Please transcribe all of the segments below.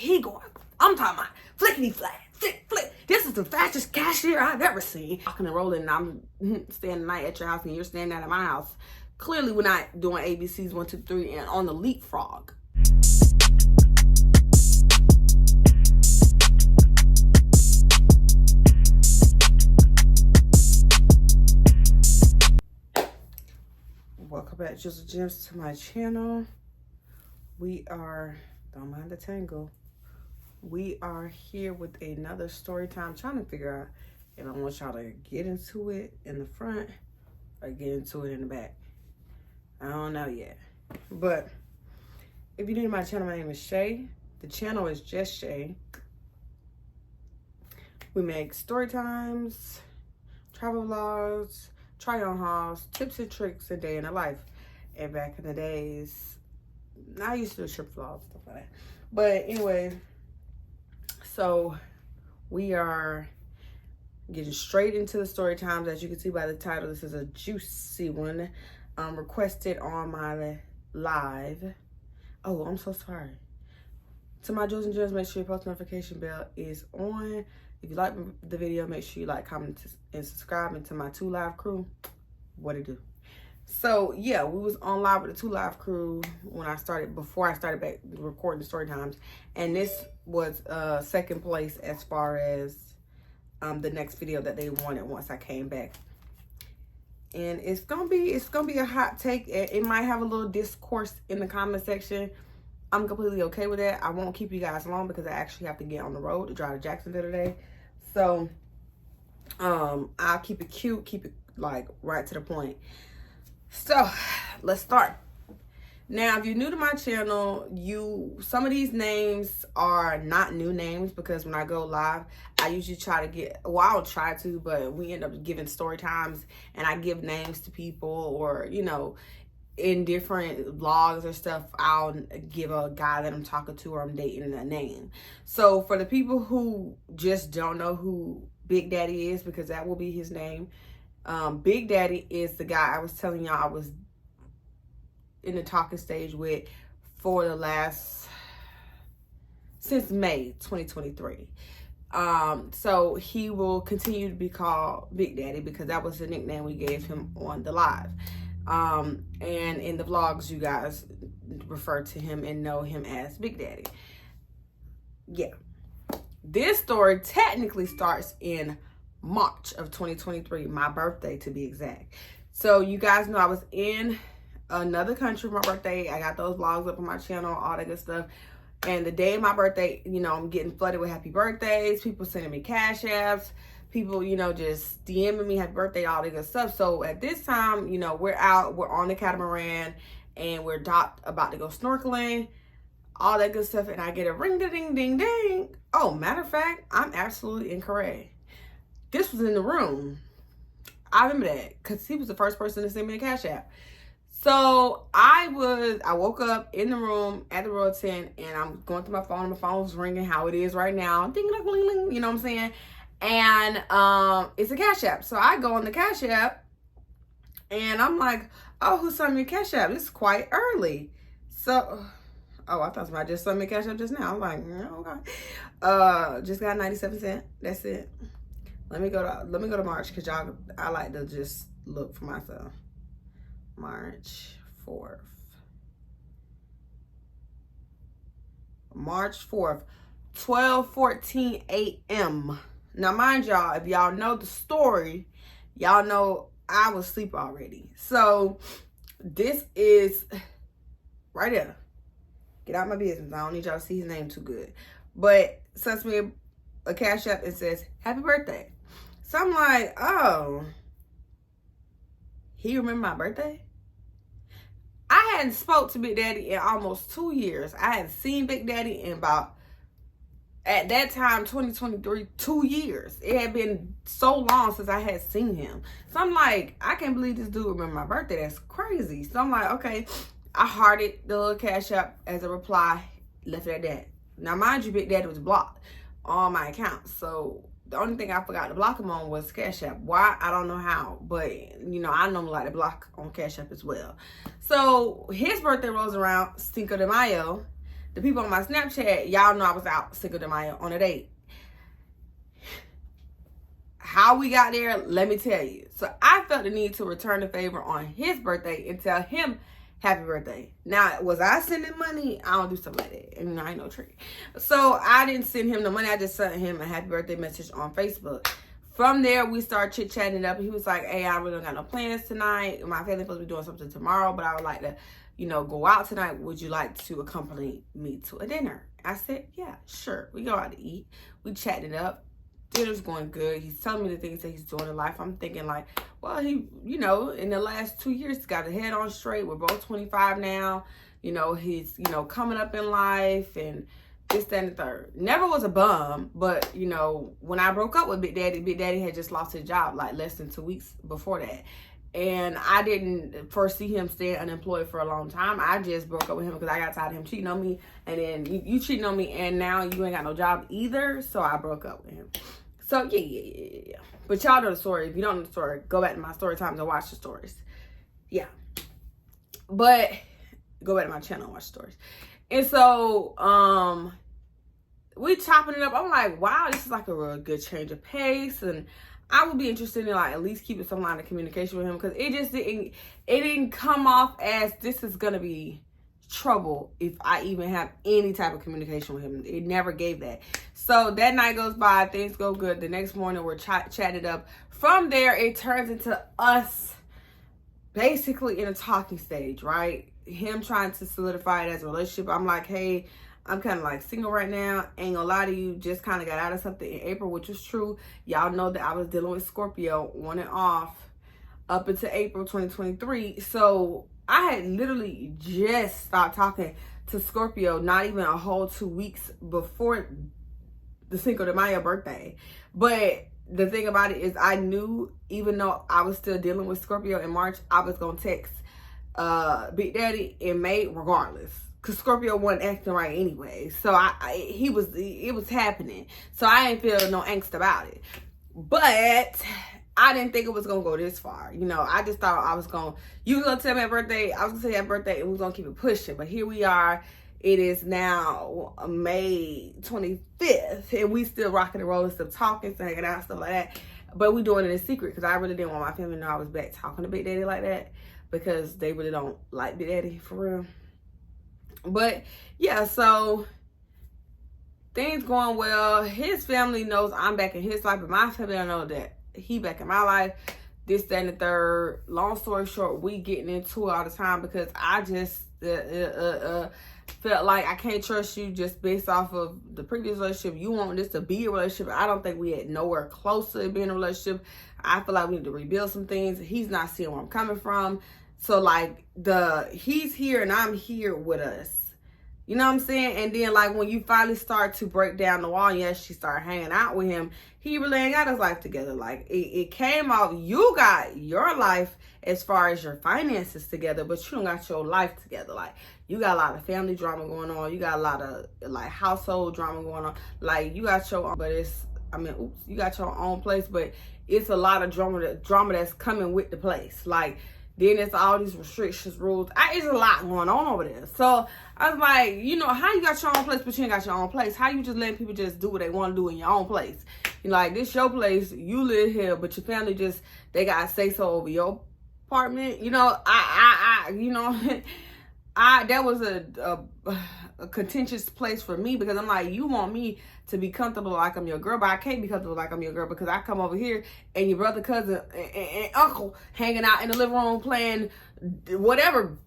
He going, I'm talking about flickety flack, flick, flick. This is the fastest cashier I've ever seen. Rocking and rolling, and I'm staying the night at your house and you're staying at my house. Clearly, we're not doing ABCs 1, 2, 3 and on the leapfrog. Welcome back, Jews and Jems, to my channel. We are, don't mind the tangle. We are here with another story time, trying to figure out if I want y'all to get into it in the front or get into it in the back. I don't know yet. But if you're new to my channel, my name is Shaye. The channel is just Shaye. We make story times, travel vlogs, try on hauls, tips and tricks, and day in the life. And back in the days, I used to do trip vlogs, stuff like that. But anyway, so we are getting straight into the story times. As you can see by the title, this is a juicy one, requested on my live. Oh, I'm so sorry. To my Jews and Jems, make sure your post notification bell is on. If you like the video, make sure you like, comment, and subscribe. And to my 2 Live crew, what it do? So yeah, we was on live with the 2 Live crew when before I started back recording the story times, and this was second place as far as the next video that they wanted once I came back. And it's gonna be a hot take. It might have a little discourse in the comment section. I'm completely okay with that. I won't keep you guys long because I actually have to get on the road to drive to Jacksonville today. So I'll keep it cute, keep it like right to the point. So let's start. Now, if you're new to my channel, some of these names are not new names because when I go live, I usually try to get, well, I don't try to, but we end up giving story times and I give names to people, or, you know, in different vlogs or stuff, I'll give a guy that I'm talking to or I'm dating a name. So for the people who just don't know who Big Daddy is, because that will be his name, Big Daddy is the guy I was telling y'all I was in the talking stage with for the since May 2023. So he will continue to be called Big Daddy because that was the nickname we gave him on the live. And in the vlogs, you guys refer to him and know him as Big Daddy. Yeah. This story technically starts in March of 2023, my birthday to be exact. So you guys know I was in another country for my birthday. I got those vlogs up on my channel, all that good stuff. And the day of my birthday, you know, I'm getting flooded with happy birthdays, people sending me cash apps, people, you know, just DMing me happy birthday, all that good stuff. So at this time, you know, we're on the catamaran and we're docked, about to go snorkeling, all that good stuff. And I get a ring, ding, ding, ding. Oh, matter of fact, I'm absolutely incorrect. This was in the room. I remember that because he was the first person to send me a cash app. So I woke up in the room at the Royalton and I'm going through my phone. My phone was ringing how it is right now. Ding, ding, ding, ding, you know what I'm saying? And it's a cash app. So I go on the cash app and I'm like, oh, who sent me a cash app? It's quite early. So, oh, I thought somebody just sent me a cash app just now. I'm like, okay. Just got 97 cents. That's it. Let me go to March because I like to just look for myself. March 4th. March 4th, 12:14 a.m. Now, mind y'all, if y'all know the story, y'all know I was asleep already. So this is right there. Get out my business. I don't need y'all to see his name too good. But sends me a cash app and says, happy birthday. So I'm like, oh, he remembered my birthday? I hadn't spoke to Big Daddy in almost 2 years. I hadn't seen Big Daddy in about, at that time, 2023, 2 years. It had been so long since I had seen him. So I'm like, I can't believe this dude remembered my birthday. That's crazy. So I'm like, okay. I hearted the little cash app as a reply, left it at that. Now, mind you, Big Daddy was blocked on my account. So the only thing I forgot to block him on was Cash App. Why? I don't know how. But, you know, I normally like to block on Cash App as well. So his birthday rolls around, Cinco de Mayo. the people on my Snapchat, y'all know I was out Cinco de Mayo on a date. How we got there, let me tell you. So I felt the need to return the favor on his birthday and tell him happy birthday. Now, was I sending money? I don't do stuff like that. And I ain't no trick. So I didn't send him the money. I just sent him a happy birthday message on Facebook. From there, we started chit-chatting up. He was like, hey, I really don't got no plans tonight. My family's supposed to be doing something tomorrow, but I would like to, go out tonight. Would you like to accompany me to a dinner? I said, yeah, sure. We go out to eat. We chatted up. Dinner's going good. He's telling me the things that he's doing in life. I'm thinking like, well, he, in the last 2 years, he's got his head on straight. We're both 25 now. He's, coming up in life and this, that, and the third. Never was a bum, but, when I broke up with Big Daddy had just lost his job like less than 2 weeks before that. And I didn't foresee him staying unemployed for a long time. I just broke up with him because I got tired of him cheating on me. And then you cheating on me and now you ain't got no job either. So I broke up with him. So yeah. But y'all know the story. If you don't know the story, go back to my story times and watch the stories. Yeah. But go back to my channel and watch the stories. And so we chopping it up. I'm like, wow, this is like a real good change of pace. And I would be interested in like at least keeping some line of communication with him because it didn't come off as this is gonna be trouble if I even have any type of communication with him. It never gave that. So that night goes by, things go good. The next morning we're chatted up. From there it turns into us basically in a talking stage, right? Him trying to solidify it as a relationship. I'm like, hey, I'm kind of like single right now. Ain't gonna lie to you, just kind of got out of something in April, which was true. Y'all know that I was dealing with Scorpio on and off up until April 2023. So I had literally just stopped talking to Scorpio, not even a whole 2 weeks before the Cinco de Mayo birthday. But the thing about it is I knew even though I was still dealing with Scorpio in March, I was gonna text Big Daddy in May regardless. Cause Scorpio wasn't acting right anyway. So it was happening. So I didn't feel no angst about it. But I didn't think it was gonna go this far. I just thought you was gonna tell me happy birthday, I was gonna say happy birthday, and we was gonna keep it pushing. But here we are. It is now May 25th, and we still rocking and rolling, still talking, still hanging out, stuff like that. But we doing it in secret because I really didn't want my family to know I was back talking to Big Daddy like that because they really don't like Big Daddy for real. But yeah, so things going well. His family knows I'm back in his life, but my family don't know that he back in my life. This, that, and the third. Long story short, we getting into it all the time because I just felt like I can't trust you just based off of the previous relationship. You want this to be a relationship. I don't think we had nowhere close to being a relationship. I feel like we need to rebuild some things. He's not seeing where I'm coming from. So like he's here and I'm here with us. You know what I'm saying? And then like when you finally start to break down the wall and you actually start hanging out with him, he really ain't got his life together. Like it came off, you got your life as far as your finances together, but you don't got your life together. Like you got a lot of family drama going on. You got a lot of like household drama going on. Like you got your own, but you got your own place, but it's a lot of drama that's coming with the place. Like then it's all these restrictions, rules. It's a lot going on over there. So I was like, how you got your own place, but you ain't got your own place? How you just letting people just do what they want to do in your own place? Like, this your place, you live here, but your family they got to say so over your apartment. That was a contentious place for me because I'm like, you want me to be comfortable like I'm your girl, but I can't be comfortable like I'm your girl because I come over here and your brother, cousin, and uncle hanging out in the living room playing whatever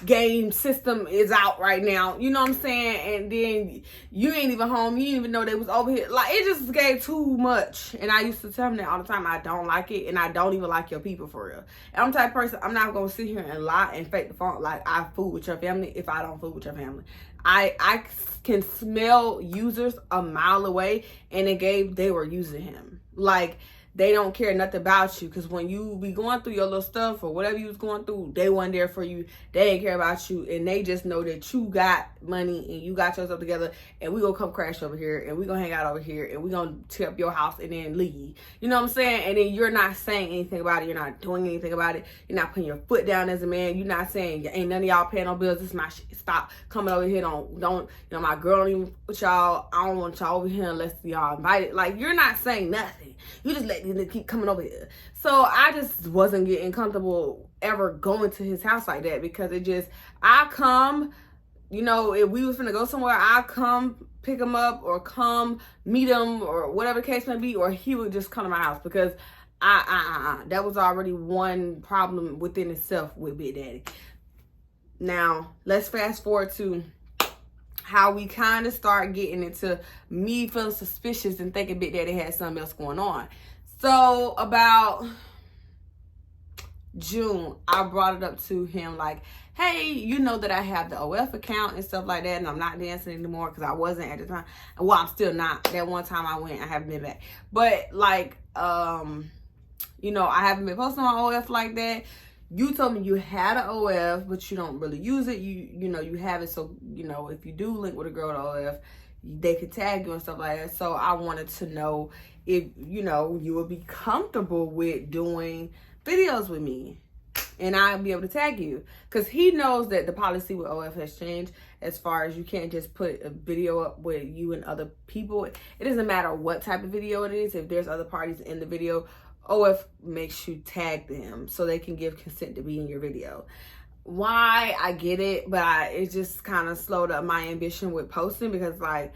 game system is out right now. You know what I'm saying? And then you ain't even home. You didn't even know they was over here. Like, it just gave too much. And I used to tell them that all the time. I don't like it. And I don't even like your people for real. And I'm the type of person, I'm not going to sit here and lie and fake the funk like I fool with your family if I don't fool with your family. I can smell users a mile away, and they were using him. Like, they don't care nothing about you. Because when you be going through your little stuff or whatever you was going through, they wasn't there for you. They didn't care about you. And they just know that you got money and you got yourself together. And we gonna come crash over here. And we gonna hang out over here. And we gonna tear up your house and then leave. You know what I'm saying? And then you're not saying anything about it. You're not doing anything about it. You're not putting your foot down as a man. You're not saying, ain't none of y'all paying no bills. This is my shit. Stop coming over here. Don't, you know, my girl don't even with y'all. I don't want y'all over here unless y'all invited. Like, you're not saying nothing. You just let these niggas keep coming over here. So I just wasn't getting comfortable ever going to his house like that, because it just, I come, you know, if we was finna go somewhere, I come pick him up or come meet him or whatever the case may be, or he would just come to my house, because that was already one problem within itself with Big Daddy. Now, let's fast forward to how we kind of start getting into me feeling suspicious and thinking Big Daddy had something else going on. So about June, I brought it up to him like, hey, you know that I have the OF account and stuff like that, and I'm not dancing anymore because I wasn't at the time. Well, I'm still not. That one time I went, I haven't been back. But like, you know, I haven't been posting on OF like that. You told me you had an OF, but you don't really use it. You know, you have it, so, you know, if you do link with a girl to OF, they could tag you and stuff like that. So I wanted to know if, you know, you would be comfortable with doing videos with me and I'd be able to tag you. Because he knows that the policy with OF has changed as far as you can't just put a video up with you and other people. It doesn't matter what type of video it is. If there's other parties in the video, OF makes you tag them so they can give consent to be in your video. Why? I get it, but it just kind of slowed up my ambition with posting, because like,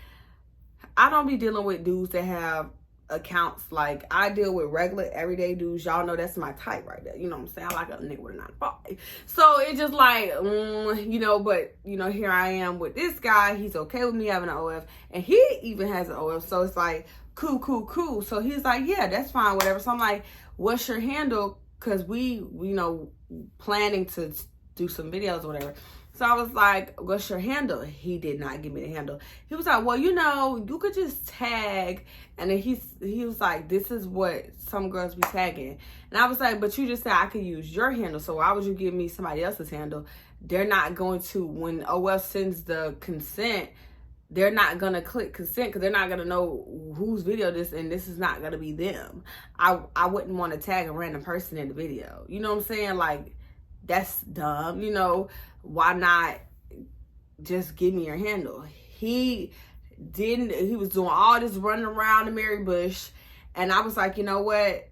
I don't be dealing with dudes that have accounts. Like, I deal with regular everyday dudes. Y'all know that's my type right there. You know what I'm saying? I like a nigga with a 9-to-5. So it's just like, you know, but you know, here I am with this guy. He's okay with me having an OF, and he even has an OF. So it's like, cool. So he's like, yeah, that's fine, whatever. So I'm like, what's your handle? Because we, you know, planning to do some videos or whatever. So I was like, what's your handle? He did not give me the handle. He was like, well, you know, you could just tag. And then he was like, this is what some girls be tagging. And I was like, but you just said I could use your handle. So why would you give me somebody else's handle? They're not going to, when OF sends the consent, they're not going to click consent, because they're not going to know whose video this, and this is not going to be them. I wouldn't want to tag a random person in the video. You know what I'm saying? Like, that's dumb. You know, why not just give me your handle? He was doing all this running around the Mary Bush, and I was like, you know what?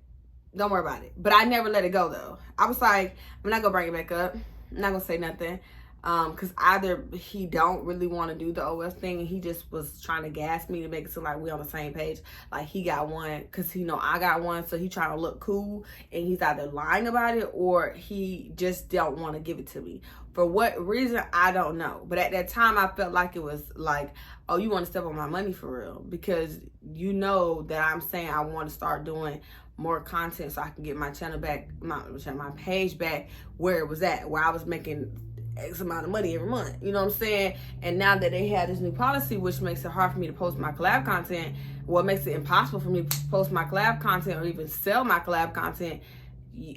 Don't worry about it. But I never let it go, though. I was like, I'm not going to bring it back up. I'm not going to say nothing. Because either he don't really want to do the OS thing, and he just was trying to gas me to make it seem like we on the same page. Like, he got one because he know I got one, so he trying to look cool, and he's either lying about it or he just don't want to give it to me. For what reason, I don't know. But at that time, I felt like it was like, oh, you want to step on my money for real, because you know that I'm saying I want to start doing more content so I can get my channel back, my page back where it was at, where I was making X amount of money every month. You know what I'm saying? And now that they have this new policy, which makes it hard for me to post my collab content, what makes it impossible for me to post my collab content or even sell my collab content.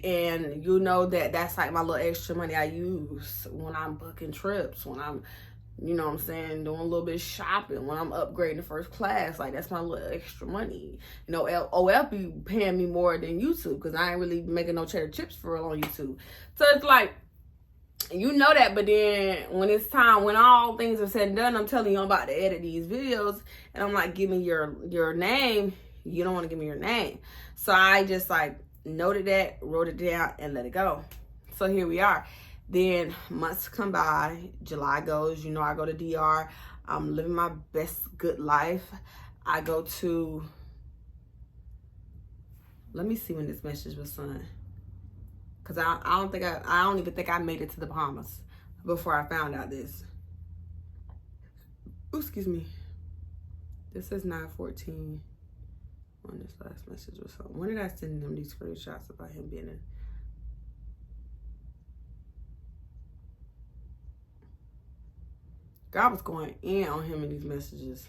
And you know that that's like my little extra money I use when I'm booking trips, when I'm, you know what I'm saying, doing a little bit of shopping, when I'm upgrading to first class. Like, that's my little extra money. You know, OL be paying me more than YouTube, because I ain't really making no cheddar chips for real on YouTube. So it's like, you know that, but then when it's time, when all things are said and done, I'm telling you I'm about to edit these videos, and I'm like, give me your name. You don't want to give me your name. So I just like noted that, wrote it down, and let it go. So here we are. Then months come by, July goes, you know, I go to DR. I'm living my best good life. I go to, let me see when this message was sent. Because I don't even think I made it to the Bahamas before I found out this. Ooh, excuse me. This is 9/14 when this last message was sent. When did I send him these screenshots about him being in? God was going in on him in these messages.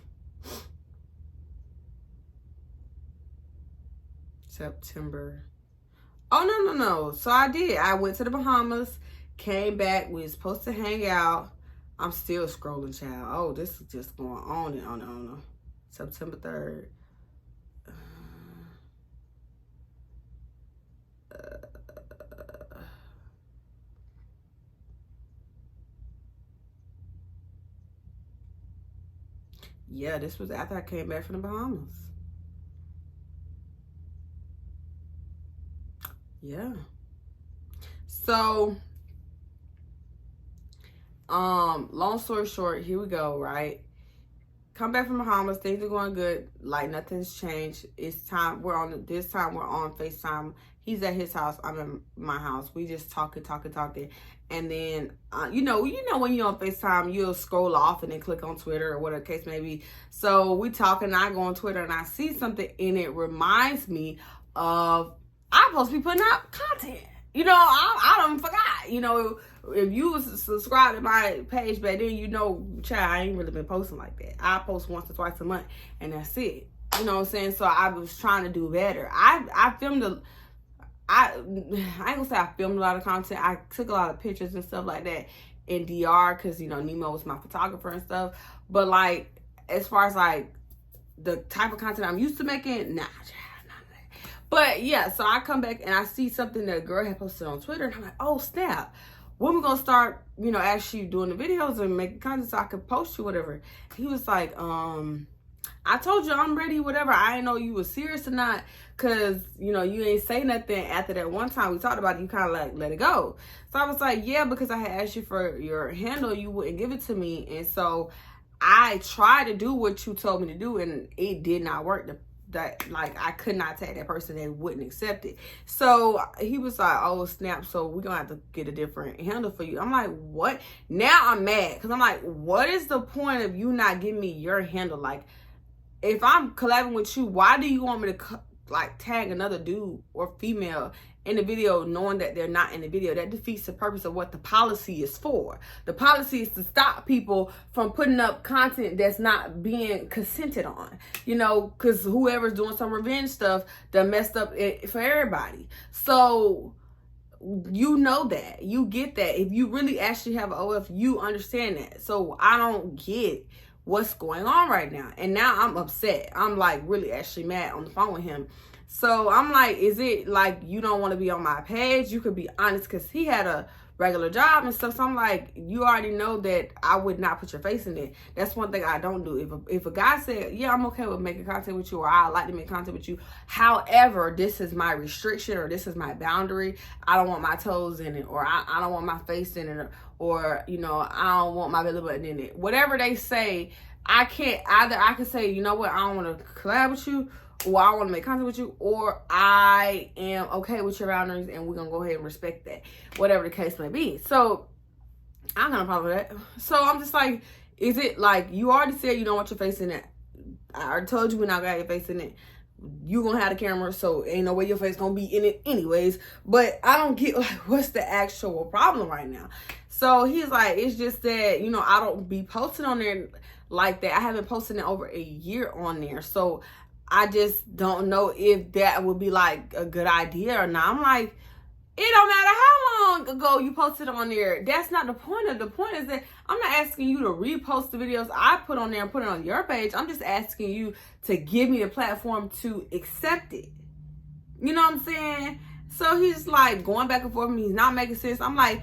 September. Oh, no. So I did. I went to the Bahamas, came back. We were supposed to hang out. I'm still scrolling, child. Oh, this is just going on and on and on. September 3rd. Yeah, this was after I came back from the Bahamas. Yeah. So, long story short, here we go, right? Come back from Bahamas, things are going good, like nothing's changed. It's time, this time we're on FaceTime. He's at his house, I'm in my house. We just talking. And then, you know when you're on FaceTime, you'll scroll off and then click on Twitter or whatever the case may be. So we talking, I go on Twitter and I see something and it reminds me of, I'm supposed to be putting out content. You know, I don't forgot. You know, if you was subscribed to my page back then, you know, child, I ain't really been posting like that. I post once or twice a month and that's it. You know what I'm saying? So I was trying to do better. I filmed I ain't gonna say I filmed a lot of content. I took a lot of pictures and stuff like that in DR because, you know, Nemo was my photographer and stuff. But, like, as far as, like, the type of content I'm used to making, nah, but, yeah, so I come back and I see something that a girl had posted on Twitter. And I'm like, oh, snap. When we going to start, you know, actually doing the videos and making content so I could post you, whatever. He was like, I told you I'm ready, whatever. I didn't know you was serious or not because, you know, you ain't say nothing after that one time we talked about it. You kind of like let it go. So I was like, yeah, because I had asked you for your handle. You wouldn't give it to me. And so I tried to do what you told me to do and it did not work. Like, I could not tag that person. They wouldn't accept it. So he was like, oh, snap. So we're going to have to get a different handle for you. I'm like, what? Now I'm mad because I'm like, what is the point of you not giving me your handle? Like, if I'm collabing with you, why do you want me to like tag another dude or female in the video knowing that they're not in the video? That defeats the purpose of what the policy is for. The policy is to stop people from putting up content that's not being consented on, you know, because whoever's doing some revenge stuff that messed up it for everybody. So you know that, you get that. If you really actually have an OF, you understand that. So I don't get what's going on right now. And now I'm upset. I'm like really actually mad on the phone with him. So I'm like, is it like you don't want to be on my page? You could be honest, because he had a regular job and stuff. So I'm like, you already know that I would not put your face in it. That's one thing I don't do. If a guy said, yeah, I'm okay with making content with you, or I like to make content with you, however, this is my restriction or this is my boundary. I don't want my toes in it, or I don't want my face in it, or you know, I don't want my belly button in it. Whatever they say, I can't, either I can say, you know what, I don't want to collab with you, or I want to make content with you, or I am okay with your boundaries and we're going to go ahead and respect that, whatever the case may be. So I'm going to problem with that. So I'm just like, is it like, you already said you don't want your face in it. I already told you we're not going to have your face in it. You going to have the camera, so ain't no way your face going to be in it anyways. But I don't get, like, what's the actual problem right now? So he's like, it's just that, you know, I don't be posting on there like that. I haven't posted in over a year on there. So I just don't know if that would be like a good idea or not. I'm like, it don't matter how long ago you posted on there. That's not the point. The point is that I'm not asking you to repost the videos I put on there and put it on your page. I'm just asking you to give me the platform to accept it. You know what I'm saying? So he's like going back and forth with me. He's not making sense. I'm like,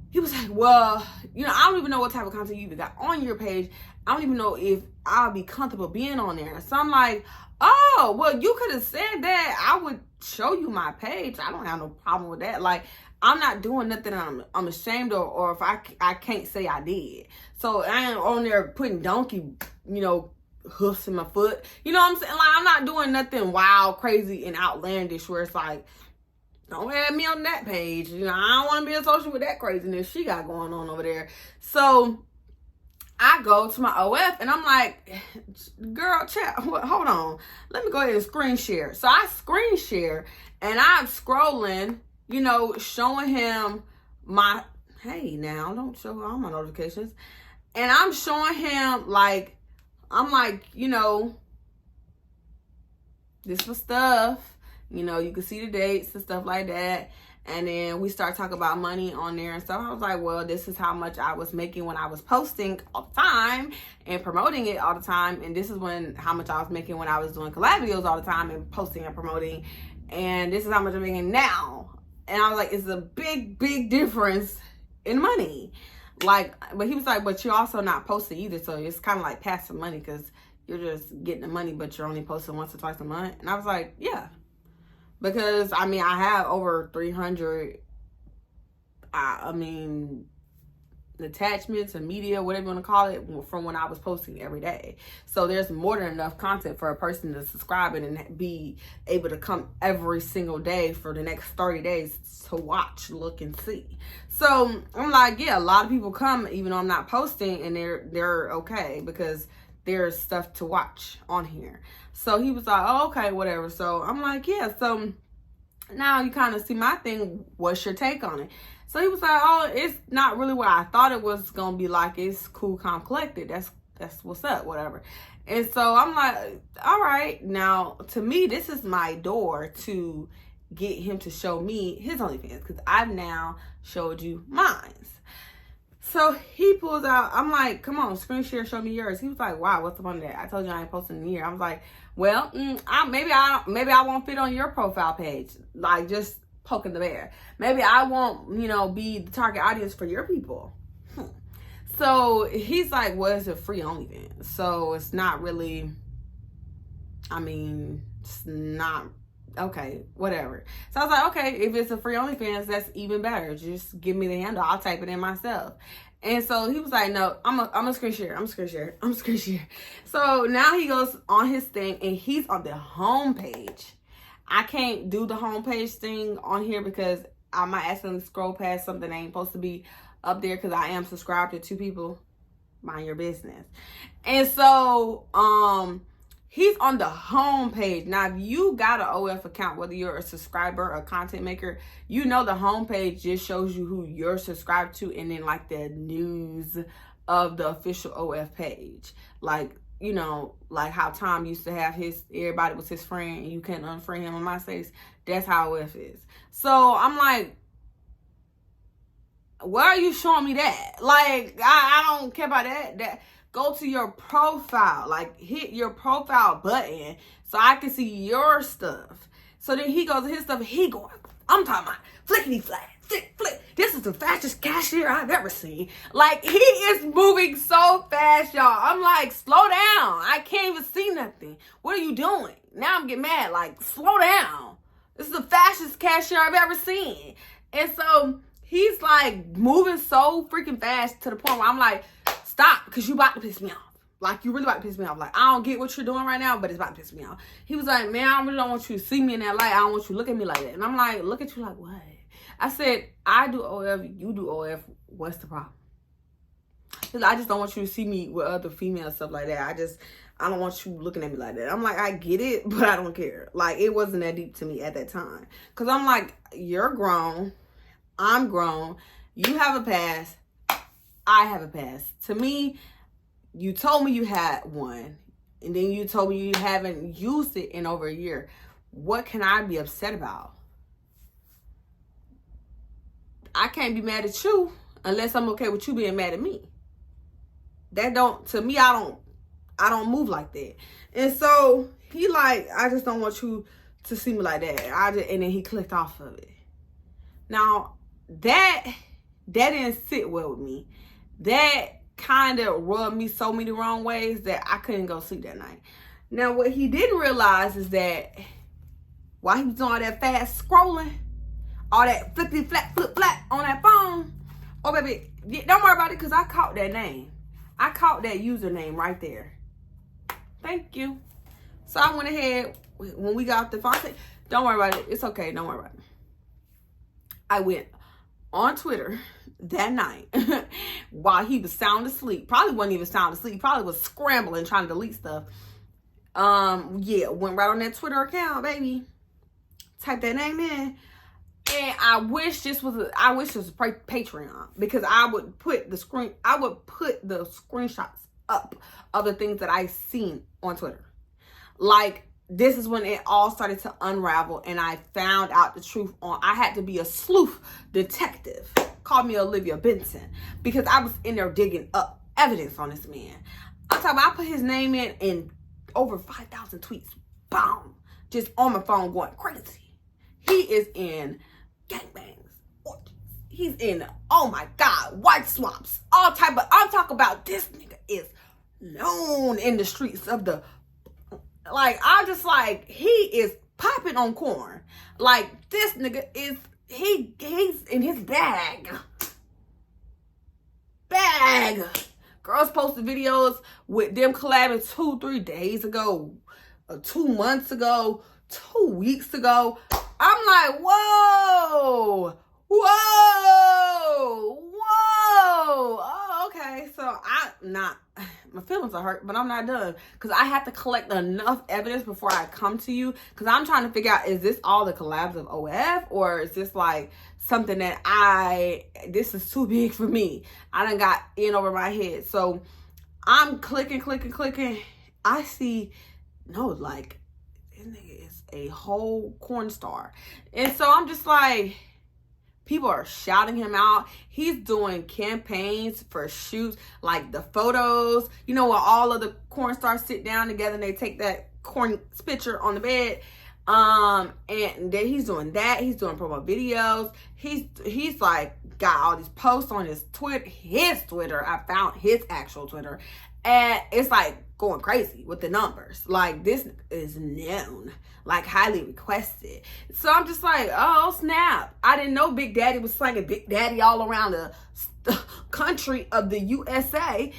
he was like, well, you know, I don't even know what type of content you even got on your page. I don't even know if I'll be comfortable being on there. So I'm like, oh, well, you could have said that. I would show you my page. I don't have no problem with that. Like, I'm not doing nothing I'm ashamed of, or if I can't say I did. So I ain't on there putting donkey, you know, hoofs in my foot. You know what I'm saying? Like, I'm not doing nothing wild, crazy, and outlandish where it's like, don't add me on that page. You know, I don't want to be associated with that craziness she got going on over there. So I go to my OF and I'm like, girl, chat, hold on. Let me go ahead and screen share. So I screen share and I'm scrolling, you know, showing him my, hey, now don't show all my notifications. And I'm showing him like, I'm like, you know, this was stuff You know, you can see the dates and stuff like that. And then we start talking about money on there and stuff. I was like, well, this is how much I was making when I was posting all the time and promoting it all the time. And this is how much I was making when I was doing collab videos all the time and posting and promoting. And this is how much I'm making now. And I was like, it's a big, big difference in money. Like, but he was like, but you're also not posting either. So it's kind of like passive money because you're just getting the money, but you're only posting once or twice a month. And I was like, yeah. Because, I mean, I have over 300, attachments and media, whatever you want to call it, from when I was posting every day. So there's more than enough content for a person to subscribe and be able to come every single day for the next 30 days to watch, look, and see. So I'm like, yeah, a lot of people come even though I'm not posting, and they're okay because there's stuff to watch on here. So he was like, oh, okay, whatever. So I'm like, yeah. So now you kind of see my thing. What's your take on it? So he was like, oh, it's not really what I thought it was going to be like. It's cool, calm, collected. That's what's up, whatever. And so I'm like, all right. Now, to me, this is my door to get him to show me his OnlyFans because I've now showed you mine. So he pulls out, I'm like, come on, screen share, show me yours. He was like, wow, what's the point of that? I told you I ain't posting in a year. I was like, well, maybe I won't fit on your profile page. Like, just poking the bear. Maybe I won't, be the target audience for your people. So he's like, well, it's a free OnlyFans. So it's not really, it's not, okay, whatever. So I was like, okay, if it's a free OnlyFans, that's even better. Just give me the handle. I'll type it in myself. And so he was like, no, I'm a screen share. So now he goes on his thing and he's on the homepage. I can't do the homepage thing on here because I might accidentally scroll past something that ain't supposed to be up there because I am subscribed to 2 people. Mind your business. And so, he's on the home page. Now, if you got an OF account, whether you're a subscriber or content maker, the home page just shows you who you're subscribed to and then like the news of the official OF page. Like, like how Tom used to have everybody was his friend and you can't unfriend him on MySpace. That's how OF is. So I'm like, why are you showing me that? Like, I don't care about that. Go to your profile, like hit your profile button so I can see your stuff. So then he goes to his stuff. I'm talking about flickety flack, flick. This is the fastest cashier I've ever seen. Like, he is moving so fast, y'all. I'm like, slow down. I can't even see nothing. What are you doing? Now I'm getting mad. Like, slow down. This is the fastest cashier I've ever seen. And so he's like moving so freaking fast to the point where I'm like, stop, because you about to piss me off. Like, you really about to piss me off. Like, I don't get what you're doing right now, but it's about to piss me off. He was like, man, I really don't want you to see me in that light. I don't want you to look at me like that. And I'm like, look at you like what? I said, I do OF, you do OF. What's the problem? I just don't want you to see me with other females, stuff like that. I don't want you looking at me like that. I'm like, I get it, but I don't care. Like, it wasn't that deep to me at that time. Because I'm like, you're grown. I'm grown. You have a past. I have a past. To me, you told me you had one. And then you told me you haven't used it in over a year. What can I be upset about? I can't be mad at you unless I'm okay with you being mad at me. I don't move like that. And so he like, I just don't want you to see me like that. And then he clicked off of it. Now, that didn't sit well with me. That kind of rubbed me so many wrong ways that I couldn't go sleep that night. Now, what he didn't realize is that while he was doing all that fast scrolling, all that flippy flap, flip flat on that phone, oh, baby, don't worry about it because I caught that name. I caught that username right there. Thank you. So I went ahead, when we got the phone, I said, don't worry about it. It's okay. Don't worry about it. I went on Twitter that night while he was sound asleep. Probably wasn't even sound asleep. Probably was scrambling trying to delete stuff. Went right on that Twitter account, baby. Typed that name in. And I wish this was Patreon, because I would put the screenshots up of the things that I seen on Twitter. Like, this is when it all started to unravel, and I found out the truth on, I had to be a sleuth detective. Call me Olivia Benson, because I was in there digging up evidence on this man. I'm talking about, I put his name in over 5,000 tweets. Boom. Just on my phone going crazy. He is in gangbangs. He's in, oh my God, white swaps. All type of, I'm talking about, this nigga is known in the streets of the, like, I'm just like, he is popping on corn. Like, this nigga is, he's in his bag. Girls posted videos with them collabing 2-3 days ago, 2 months ago, 2 weeks ago. I'm like, whoa. Oh, okay. So my feelings are hurt, but I'm not done, because I have to collect enough evidence before I come to you, because I'm trying to figure out, is this all the collabs of OF, or is this like something that this is too big for me? I done got in over my head. So I'm clicking. I see, no, like, this nigga is a whole corn star. And so I'm just like, people are shouting him out. He's doing campaigns for shoots, like the photos, you know, where all of the corn stars sit down together and they take that corn picture on the bed. And then he's doing that. He's doing promo videos. He's like got all these posts on his Twitter. I found his actual Twitter, and it's like going crazy with the numbers. Like, this is known, like highly requested. So I'm just like, oh snap. I didn't know Big Daddy was slanging Big Daddy all around the country of the USA.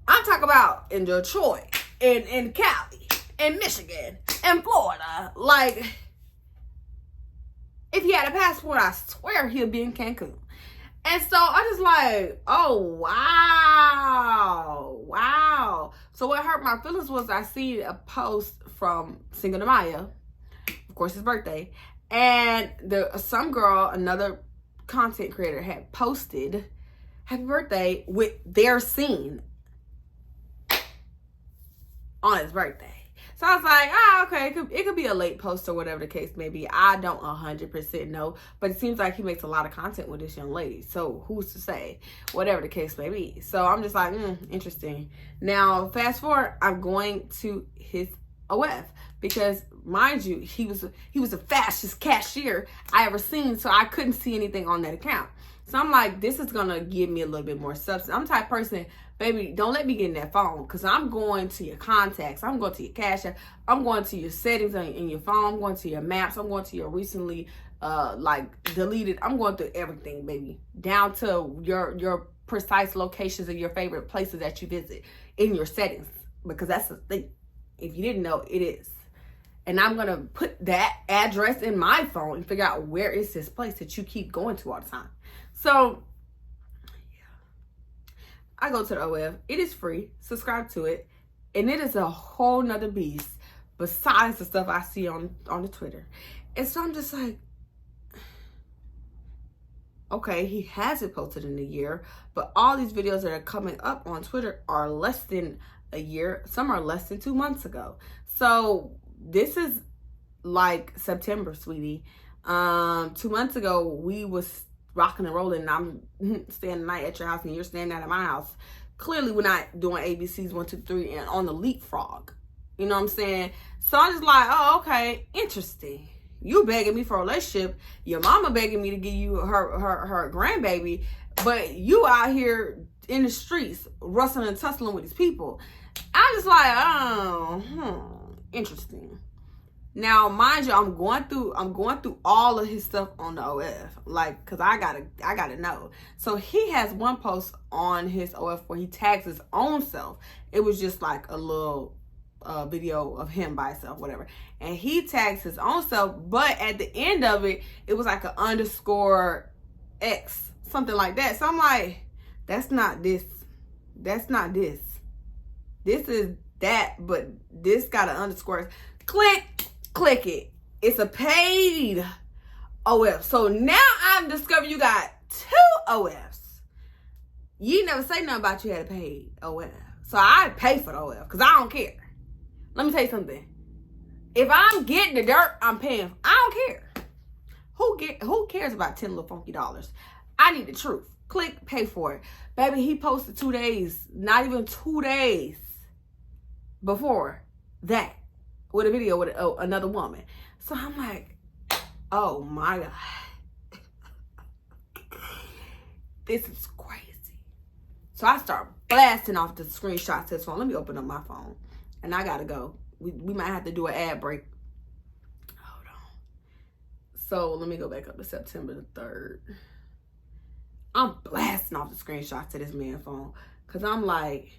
I'm talking about in Detroit, in Cali, in Michigan, in Florida. Like, if he had a passport, I swear he'll be in Cancun. And so I just like, oh, wow. So what hurt my feelings was I see a post from Cinco de Mayo, of course his birthday, and some girl, another content creator, had posted happy birthday with their scene on his birthday. So I was like, okay, it could be a late post or whatever the case may be. I don't 100% know, but it seems like he makes a lot of content with this young lady. So who's to say? Whatever the case may be. So I'm just like, interesting. Now, fast forward, I'm going to his OF, because mind you, he was the fastest cashier I ever seen, so I couldn't see anything on that account. So I'm like, this is gonna give me a little bit more substance. I'm the type of person, baby, don't let me get in that phone, because I'm going to your contacts, I'm going to your cash app, I'm going to your settings in your phone, I'm going to your maps, I'm going to your recently like deleted, I'm going through everything, baby, down to your precise locations of your favorite places that you visit in your settings, because that's the thing. If you didn't know, it is. And I'm going to put that address in my phone and figure out where is this place that you keep going to all the time. So, yeah. I go to the OF. It is free. Subscribe to it. And it is a whole nother beast besides the stuff I see on the Twitter. And so I'm just like, okay, he hasn't posted in a year, but all these videos that are coming up on Twitter are less than a year. Some are less than 2 months ago. So this is like September, sweetie. 2 months ago, we was rocking and rolling, and I'm staying the night at your house and you're staying out at my house. Clearly, we're not doing ABCs 1, 2, 3 and on the leapfrog. You know what I'm saying? So I'm just like, oh, okay, interesting. You begging me for a relationship. Your mama begging me to give you her grandbaby, but you out here in the streets rustling and tussling with these people. I'm just like, oh, interesting. Now, mind you, I'm going through all of his stuff on the OF, like, cause I gotta know. So he has one post on his OF where he tags his own self. It was just like a little video of him by himself, whatever. And he tags his own self, but at the end of it, it was like an _X, something like that. So I'm like, that's not this. That's not this. This is that, but this got an underscore. Click it. It's a paid OF. So now I'm discovering you got 2 OFs. You never say nothing about you had a paid OF. So I pay for the OF because I don't care. Let me tell you something. If I'm getting the dirt, I'm paying. I don't care. Who cares about 10 little funky dollars? I need the truth. Click, pay for it. Baby, he posted 2 days, not even 2 days before that, with a video with another woman. So I'm like, oh my God. This is crazy. So I start blasting off the screenshots to his phone. Let me open up my phone. And I gotta go. We might have to do an ad break. Hold on. So let me go back up to September the 3rd. I'm blasting off the screenshots to this man's phone. Cause I'm like,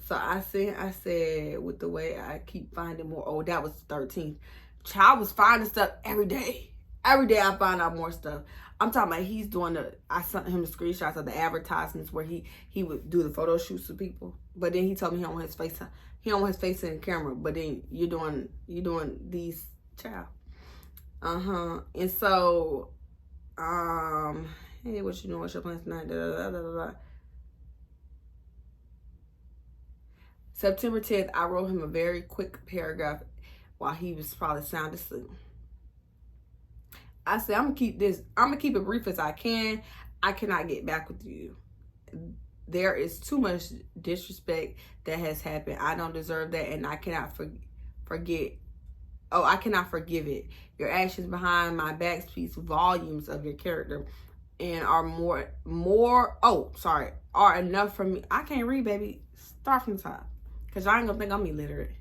so I said, with the way I keep finding more. Oh, that was the 13th. Child was finding stuff every day. Every day I find out more stuff. I'm talking about he's doing I sent him the screenshots of the advertisements where he would do the photo shoots with people. But then he told me he don't want his face. He don't want his face in the camera. But then you're doing these, child. And so, hey, what you doing? What's your plans tonight? Da, da, da, da, da. September 10th, I wrote him a very quick paragraph while he was probably sound asleep. I said, I'm gonna keep it brief as I can. I cannot get back with you. There is too much disrespect that has happened. I don't deserve that, and I cannot forget. Oh, I cannot forgive it. Your actions behind my back speaks volumes of your character, and are are enough for me. I can't read, baby. Start from the top, cause I ain't gonna think I'm illiterate.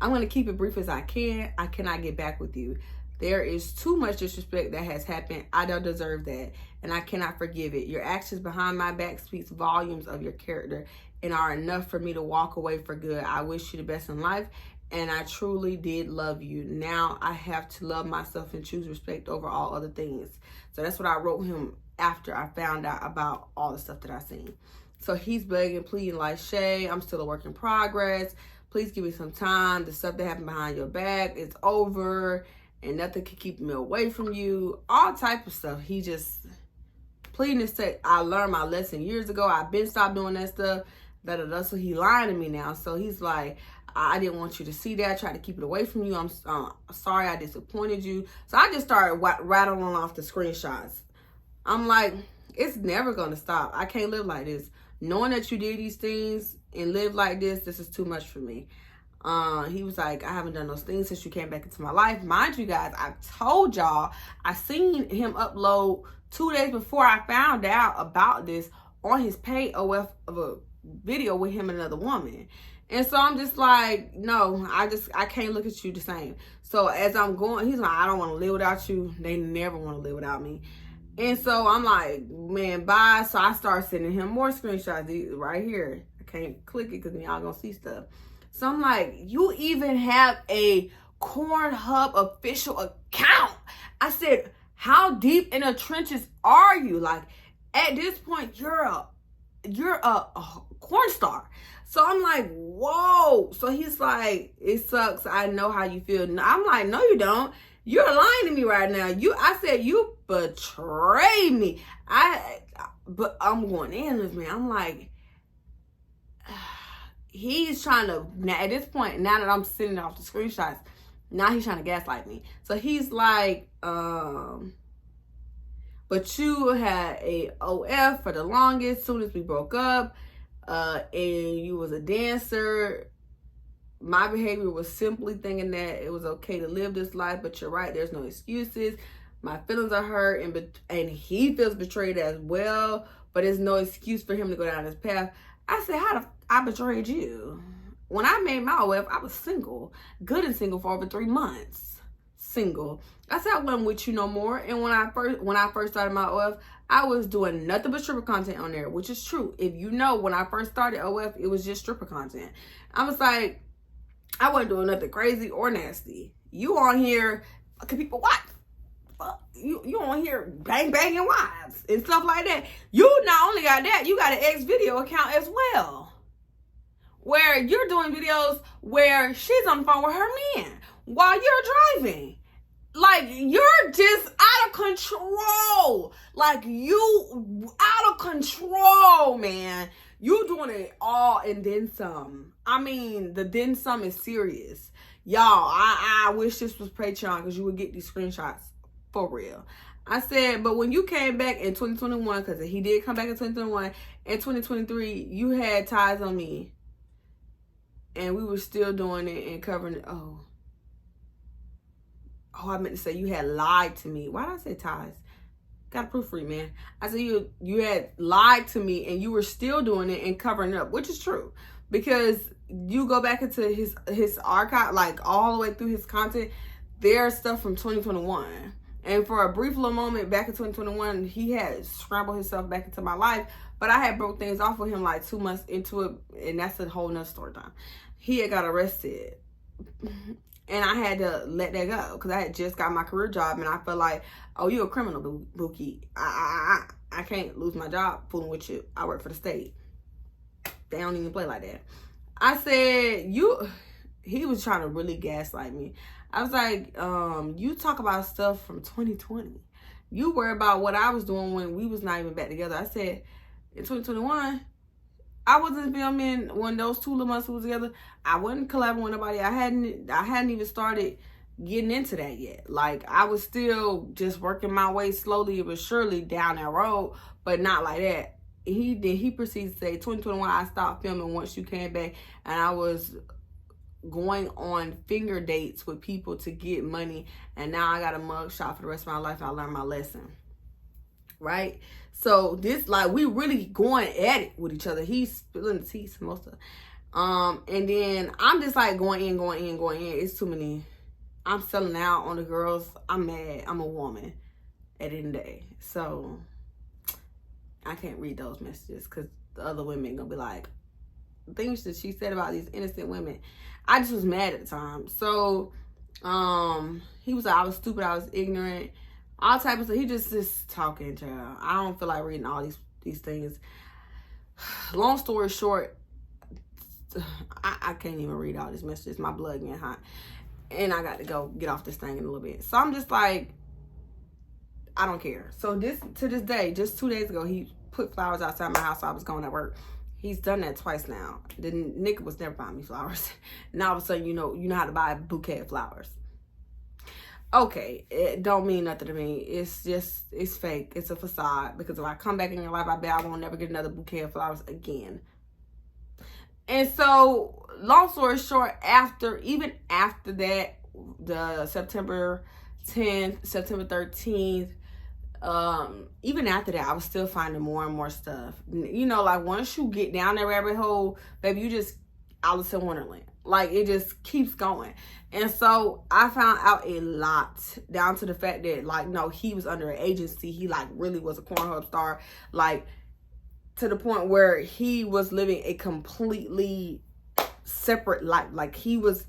I'm gonna keep it brief as I can. I cannot get back with you. There is too much disrespect that has happened. I don't deserve that, and I cannot forgive it. Your actions behind my back speaks volumes of your character and are enough for me to walk away for good. I wish you the best in life, and I truly did love you. Now I have to love myself and choose respect over all other things. So that's what I wrote him after I found out about all the stuff that I seen. So he's begging, pleading like, Shaye, I'm still a work in progress. Please give me some time. The stuff that happened behind your back, it's over. And nothing can keep me away from you. All type of stuff. He just pleading to say, I learned my lesson years ago. I've been stopped doing that stuff. So he lying to me now. So he's like, I didn't want you to see that. I tried to keep it away from you. I'm sorry I disappointed you. So I just started rattling off the screenshots. I'm like, it's never going to stop. I can't live like this. Knowing that you did these things and live like this is too much for me. He was like, I haven't done those things since you came back into my life. Mind you guys, I told y'all, I seen him upload 2 days before I found out about this on his paid OF of a video with him and another woman. And so I'm just like, no, I can't look at you the same. So as I'm going, he's like, I don't want to live without you. They never want to live without me. And so I'm like, man, bye. So I start sending him more screenshots right here. I can't click it because y'all gonna see stuff. So I'm like, you even have a Pornhub official account. I said, how deep in the trenches are you? Like, at this point, you're a porn star. So I'm like, whoa. So he's like, it sucks. I know how you feel. I'm like, no, you don't. You're lying to me right now. I said, you betrayed me. But I'm going in with me. I'm like, he's trying to, now at this point, now that I'm sending off the screenshots, now he's trying to gaslight me. So he's like, but you had a OF for the longest, soon as we broke up, and you was a dancer. My behavior was simply thinking that it was okay to live this life, but you're right, there's no excuses. My feelings are hurt, and he feels betrayed as well, but there's no excuse for him to go down this path. I said, how the I betrayed you? When I made my OF, I was single. Good and single for over 3 months. Single. I said I wasn't with you no more. And when I first started my OF, I was doing nothing but stripper content on there, which is true. If you know, when I first started OF, it was just stripper content. I was like, I wasn't doing nothing crazy or nasty. You on here, can people watch? You on here banging wives and stuff like that. You not only got that, you got an X video account as well, where you're doing videos where she's on the phone with her man while you're driving. Like, you're just out of control. Like, you out of control, man. You doing it all and then some. I mean, the then some is serious. Y'all, I wish this was Patreon because you would get these screenshots for real. I said, but when you came back in 2021, because he did come back in 2021, in 2023, you had ties on me. And we were still doing it and covering it. Oh, I meant to say you had lied to me. Why did I say ties? Got to proofread, man. I said you had lied to me and you were still doing it and covering it up, which is true. Because you go back into his archive, like all the way through his content, there's stuff from 2021. And for a brief little moment back in 2021, he had scrambled himself back into my life. But I had broke things off with him like 2 months into it. And that's a whole nother story time. He had got arrested. And I had to let that go. Because I had just got my career job. And I felt like, oh, you're a criminal, Bookie. I can't lose my job fooling with you. I work for the state. They don't even play like that. I said, he was trying to really gaslight me. I was like, you talk about stuff from 2020. You worry about what I was doing when we was not even back together. I said, in 2021, I wasn't filming when those 2 little months we was together. I wasn't collabing with nobody. I hadn't even started getting into that yet. Like, I was still just working my way slowly but surely down that road, but not like that. He proceeds to say, 2021, I stopped filming once you came back, and I was going on finger dates with people to get money, and now I got a mug shot for the rest of my life, and I learned my lesson. Right? So this, like, we really going at it with each other. He's spilling the tea most of it. And then I'm just like going in. It's too many. I'm selling out on the girls. I'm mad. I'm a woman at the end of the day. So I can't read those messages because the other women gonna be like, things that she said about these innocent women. I just was mad at the time. So he was like, I was stupid, I was ignorant, all type of stuff. He just talking, child. I don't feel like reading all these things. Long story short, I can't even read all these messages. My blood getting hot. And I got to go get off this thing in a little bit. So I'm just like, I don't care. So to this day, just 2 days ago, he put flowers outside my house. So I was going to work. He's done that twice now. The nigga was never buying me flowers. Now all of a sudden, you know how to buy a bouquet of flowers. Okay, it don't mean nothing to me. It's fake. It's a facade. Because if I come back in your life, I bet I won't never get another bouquet of flowers again. And so, long story short, even after that, the September 10th, September 13th, even after that, I was still finding more and more stuff. You know, like once you get down that rabbit hole, baby, you just Alice in Wonderland. Like, it just keeps going. And so I found out a lot, down to the fact that, like, no, he was under an agency. He, like, really was a Pornhub star. Like, to the point where he was living a completely separate life. Like, he was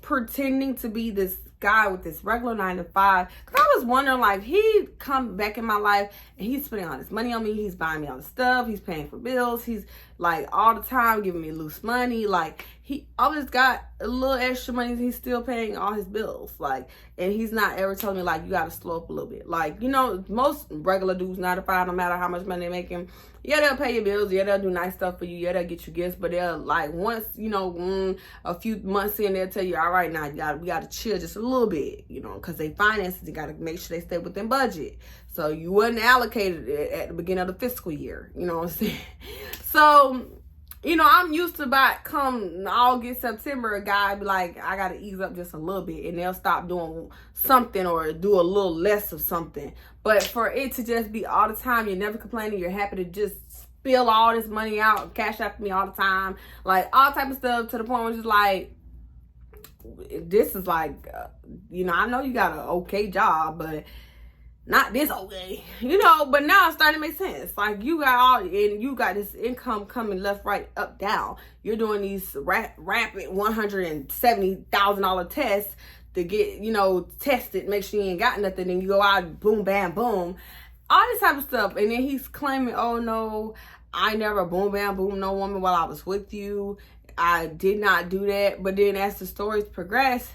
pretending to be this guy with this regular 9 to 5. Because I was wondering, like, he come back in my life and he's spending all this money on me. He's buying me all the stuff. He's paying for bills. He's, like, all the time giving me loose money. Like, he always got a little extra money. He's still paying all his bills. Like, and he's not ever telling me, like, you got to slow up a little bit. Like, you know, most regular dudes, 9 to 5, no matter how much money they're making, yeah, they'll pay your bills. Yeah, they'll do nice stuff for you. Yeah, they'll get you gifts. But they'll, like, once, you know, a few months in, they'll tell you, all right, now, we got to chill just a little bit, you know, because they finances, you got to make sure they stay within budget. So you wasn't allocated at the beginning of the fiscal year. You know what I'm saying? So, you know, I'm used to about come August, September, a guy be like, I got to ease up just a little bit. And they'll stop doing something or do a little less of something. But for it to just be all the time, you're never complaining. You're happy to just spill all this money out, cash out for me all the time. Like, all type of stuff, to the point where it's just like, this is like, you know, I know you got an okay job, but not this okay, you know. But now it's starting to make sense. Like, you got this income coming left, right, up, down. You're doing these rapid $170,000 tests to get, you know, tested, make sure you ain't got nothing, and you go out, boom, bam, boom, all this type of stuff. And then he's claiming, oh no, I never boom, bam, boom no woman while I was with you. I did not do that. But then as the stories progress,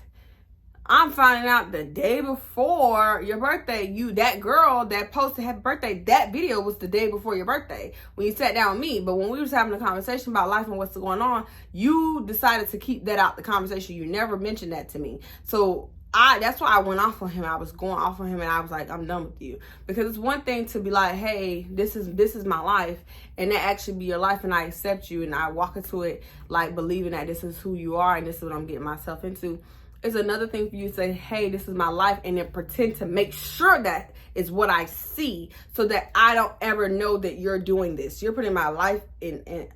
I'm finding out the day before your birthday, that girl that posted happy birthday, that video was the day before your birthday when you sat down with me. But when we was having a conversation about life and what's going on, you decided to keep that out the conversation. You never mentioned that to me. So that's why I went off on him. I was going off on him and I was like, I'm done with you. Because it's one thing to be like, hey, this is my life, and that actually be your life, and I accept you and I walk into it like believing that this is who you are and this is what I'm getting myself into. It's another thing for you to say, hey, this is my life, and then pretend to make sure that is what I see, so that I don't ever know that you're doing this. You're putting my life in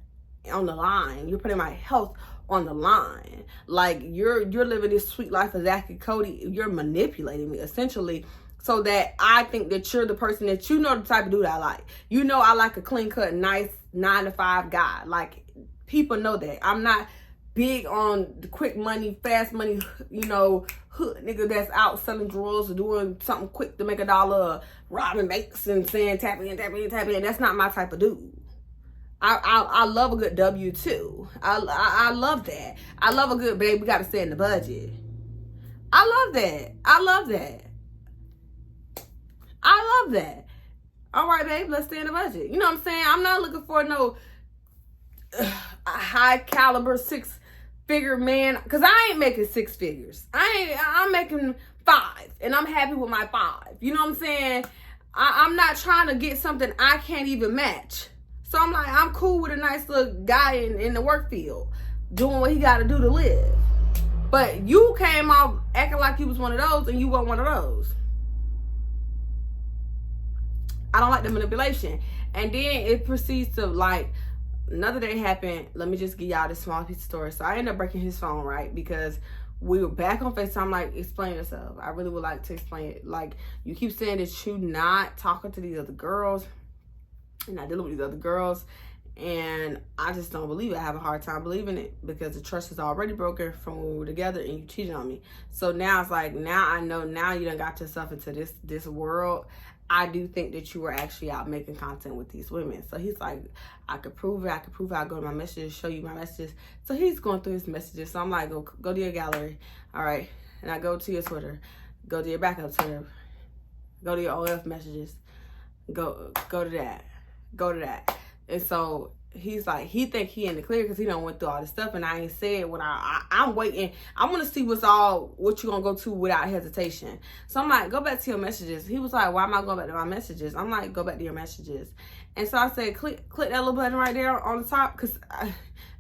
on the line. You're putting my health on the line. Like you're living this sweet life of Zach and Cody. You're manipulating me essentially, so that I think that you're the person that you know the type of dude I like. You know I like a clean cut, nice 9-to-5 guy. Like people know that. I'm not big on the quick money, fast money, hood nigga that's out selling drugs or doing something quick to make $1, robbing banks and saying tap in. That's not my type of dude. I love a good W-2. I love that. I love a good babe. We got to stay in the budget. I love that. All right, babe, let's stay in the budget. You know what I'm saying? I'm not looking for no high caliber 6-figure man, because I ain't making 6 figures. I'm making 5, and I'm happy with my 5. You know what I'm saying? I'm not trying to get something I can't even match. So I'm like, I'm cool with a nice little guy in the work field doing what he got to do to live. But you came off acting like you was one of those, and you weren't one of those. I don't like the manipulation. And then it proceeds to, like, another day happened. Let me just give y'all this small piece of story. So I ended up breaking his phone, right? Because we were back on FaceTime, like, explain yourself. I really would like to explain it. Like, you keep saying that you not talking to these other girls, and not dealing with these other girls, and I just don't believe it. I have a hard time believing it, because the trust is already broken from when we were together and you cheated on me. So now it's like, now I know, now you done got yourself into this world. I do think that you were actually out making content with these women. So he's like, I could prove it. I'll go to my messages, show you my messages. So he's going through his messages. So I'm like, go to your gallery. All right. And I go to your Twitter. Go to your backup Twitter. Go to your OF messages. Go to that. Go to that. And so he's like, he think he in the clear because he done went through all this stuff, and I ain't said what I'm waiting. I want to see what you gonna go to without hesitation. So I'm like, go back to your messages. He was like, why am I going back to my messages? I'm like, go back to your messages. And so I said, click that little button right there on the top, because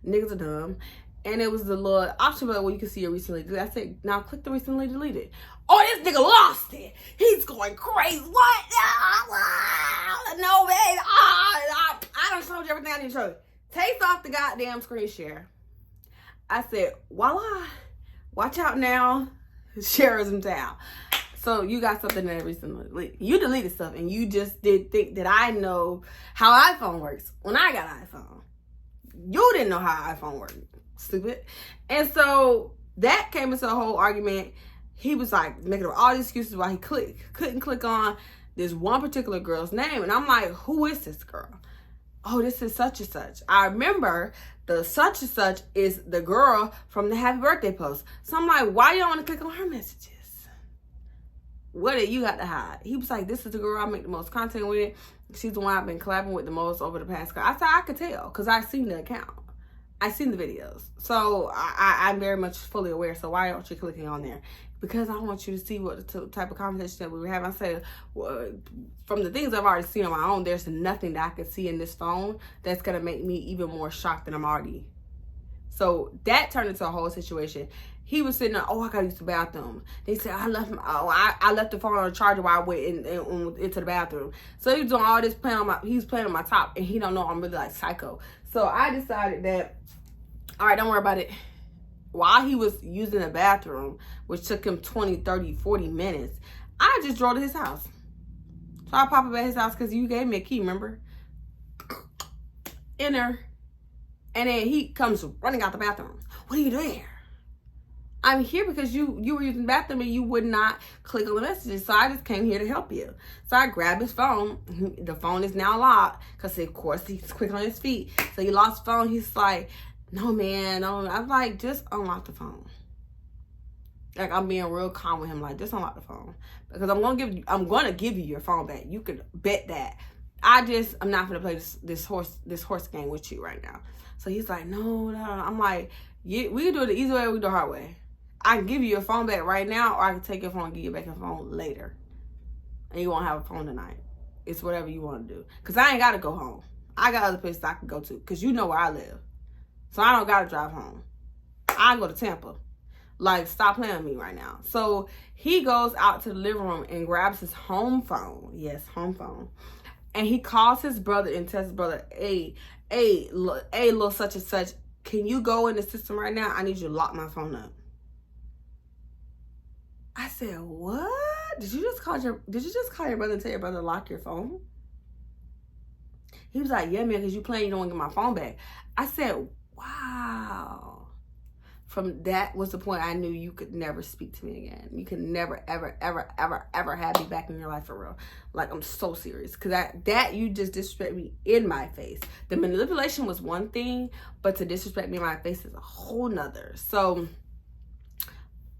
niggas are dumb. And it was the little option button where you can see it recently deleted. I said, now click the recently deleted. Oh, this nigga lost it. He's going crazy. What? No, babe. I done showed you everything I need to show you. Takes off the goddamn screen share. I said, voila. Watch out now. Share is in town. So you got something that recently. You deleted stuff, and you just did think that I know how iPhone works when I got an iPhone. You didn't know how iPhone worked. Stupid. And so that came into a whole argument. He was like making up all these excuses why he couldn't click on this one particular girl's name. And I'm like, who is this girl? Oh, this is such and such. I remember the such and such is the girl from the happy birthday post. So I'm like, why you don't want to click on her messages? What do you got to hide? He was like, this is the girl I make the most content with. She's the one I've been collabing with the most over the past. I said, I could tell, because I seen the account. I seen the videos. So I'm very much fully aware. So why aren't you clicking on there? Because I want you to see what the type of conversation that we were having. I said, well, from the things I've already seen on my own, there's nothing that I can see in this phone that's going to make me even more shocked than I'm already. So that turned into a whole situation. He was sitting there, oh, I got to use the bathroom. They said, I left the phone on the charger while I went into the bathroom. So he was doing all this, he's playing on my top, and he don't know I'm really like psycho. So I decided that, all right, don't worry about it. While he was using the bathroom, which took him 20, 30, 40 minutes, I just drove to his house. So I pop up at his house because you gave me a key, remember? Enter. And then he comes running out the bathroom. What are you doing here? I'm here because you were using the bathroom and you would not click on the messages. So I just came here to help you. So I grabbed his phone. The phone is now locked because, of course, he's quick on his feet. So he lost the phone. He's like, no, man. No. I'm like, just unlock the phone. Like, I'm being real calm with him. Like, just unlock the phone. Because I'm gonna give you your phone back. You could bet that. I'm not gonna play this horse game with you right now. So he's like, no. I'm like, yeah, we can do it the easy way or we can do it the hard way. I can give you your phone back right now, or I can take your phone and give you back your phone later. And you won't have a phone tonight. It's whatever you want to do. Because I ain't got to go home. I got other places I can go to. Because you know where I live. So I don't got to drive home. I can go to Tampa. Like, stop playing with me right now. So he goes out to the living room and grabs his home phone. Yes, home phone. And he calls his brother and tells his brother, hey, little such and such, can you go in the system right now? I need you to lock my phone up. I said, what? Did you just call your brother and tell your brother to lock your phone? He was like, yeah, man, because you playing, you don't want to get my phone back. I said, wow. From that was the point I knew you could never speak to me again. You could never, ever, ever, ever, ever have me back in your life for real. Like, I'm so serious. Because that you just disrespect me in my face. The manipulation was one thing, but to disrespect me in my face is a whole nother. So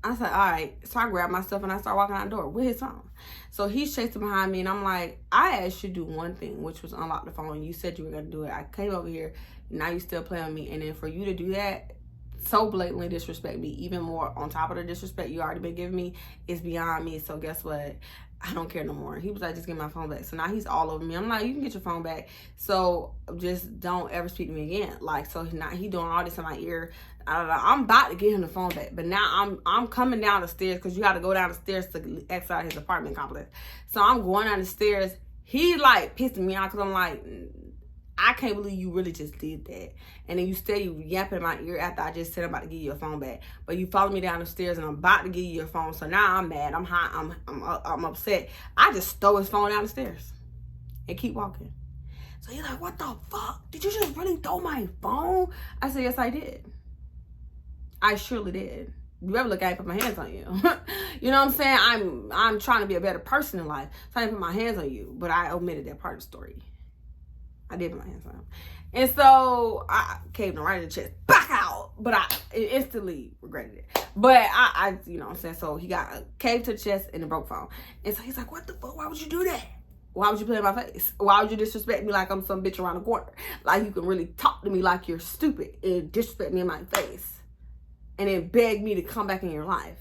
I said, all right. So I grabbed my stuff and I started walking out the door with his phone. So he's chasing behind me and I'm like, I asked you to do one thing, which was unlock the phone. You said you were going to do it. I came over here. Now you still playing with me. And then for you to do that, so blatantly disrespect me, even more on top of the disrespect you already been giving me, is beyond me. So guess what? I don't care no more. He was like, just give my phone back. So now he's all over me. I'm like, you can get your phone back. So just don't ever speak to me again. Like, so now he doing all this in my ear. I'm about to get him the phone back. But now I'm coming down the stairs because you got to go down the stairs to exit out his apartment complex. So I'm going down the stairs. He like pissing me off because I'm like, I can't believe you really just did that. And then you stay yapping in my ear after I just said I'm about to give you your phone back. But you follow me down the stairs and I'm about to give you your phone. So now I'm mad. I'm hot. I'm upset. I just throw his phone down the stairs and keep walking. So he's like, what the fuck? Did you just really throw my phone? I said, yes, I did. I surely did. You ever look at me, put my hands on you. You know what I'm saying? I'm trying to be a better person in life. So I didn't put my hands on you. But I omitted that part of the story. I did put my hands on him. And so I caved him right in the chest. Back out. But I instantly regretted it. But I you know what I'm saying? So he got caved to the chest and a broke phone. And so he's like, what the fuck? Why would you do that? Why would you play in my face? Why would you disrespect me like I'm some bitch around the corner? Like you can really talk to me like you're stupid and disrespect me in my face. And then beg me to come back in your life.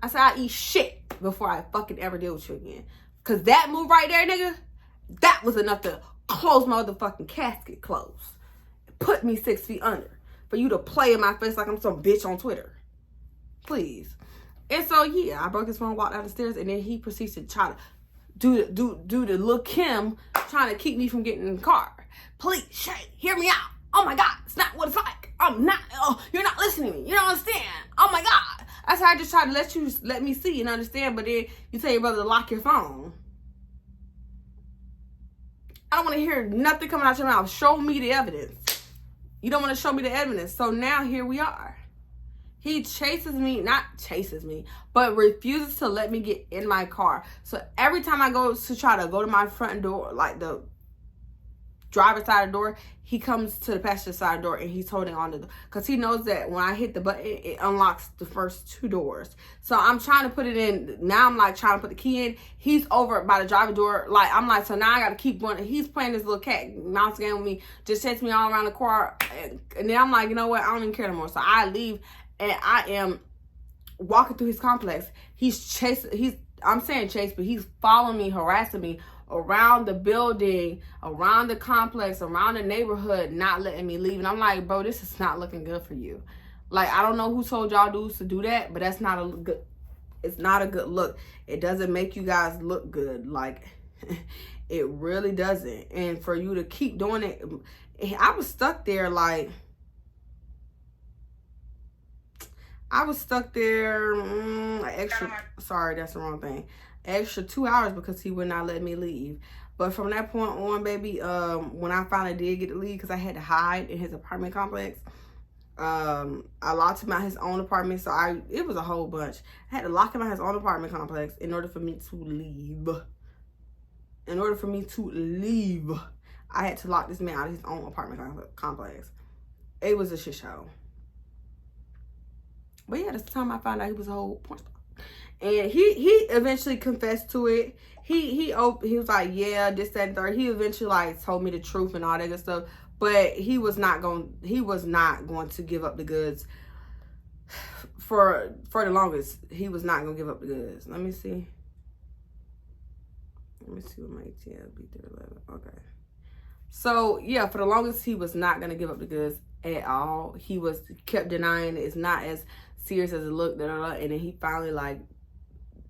I said, I eat shit before I fucking ever deal with you again. Because that move right there, nigga, that was enough to close my motherfucking casket closed. Put me 6 feet under. For you to play in my face like I'm some bitch on Twitter. Please. And so, yeah, I broke his phone, walked down the stairs, and then he proceeds to try to do the Lil' Kim trying to keep me from getting in the car. Please, Shaye, hear me out. Oh my God, it's not what it's like. You're not listening to me. You don't understand. Oh my God. I said, I just tried to let me see and understand, but then you tell your brother to lock your phone. I don't want to hear nothing coming out your mouth. Show me the evidence. You don't want to show me the evidence. So now here we are. He not chases me, but refuses to let me get in my car. So every time I go to try to go to my front door, like the driver's side of the door, he comes to the passenger side door and he's holding on to the, because he knows that when I hit the button, it unlocks the first 2 doors. So I'm trying to put it in. Now I'm like trying to put the key in. He's over by the driver door. Like, I'm like, so now I got to keep going. He's playing this little cat mouse game with me, just chasing me all around the car. And then I'm like, you know what? I don't even care anymore. So I leave and I am walking through his complex. I'm saying chase, but he's following me, harassing me around the building, around the complex, around the neighborhood, not letting me leave. And I'm like, bro, this is not looking good for you. Like, I don't know who told y'all dudes to do that, but that's not a good, it's not a good look. It doesn't make you guys look good. Like, it really doesn't. And for you to keep doing it, I was stuck there like, sorry, that's the wrong thing. Extra 2 hours because he would not let me leave. But from that point on, baby, when I finally did get to leave, because I had to hide in his apartment complex, I locked him out his own apartment. So it was a whole bunch. I had to lock him out his own apartment complex in order for me to leave. In order for me to leave, I had to lock this man out of his own apartment complex. It was a shit show. But yeah, that's the time I found out he was a whole porn star. And he eventually confessed to it. He was like, yeah, this, that, and third. He eventually like told me the truth and all that good stuff. But he was not going to give up the goods for the longest. He was not going to give up the goods. Let me see what my ATL be 311. Okay. So yeah, for the longest he was not going to give up the goods at all. He kept denying it's not as serious as it looked, and then he finally like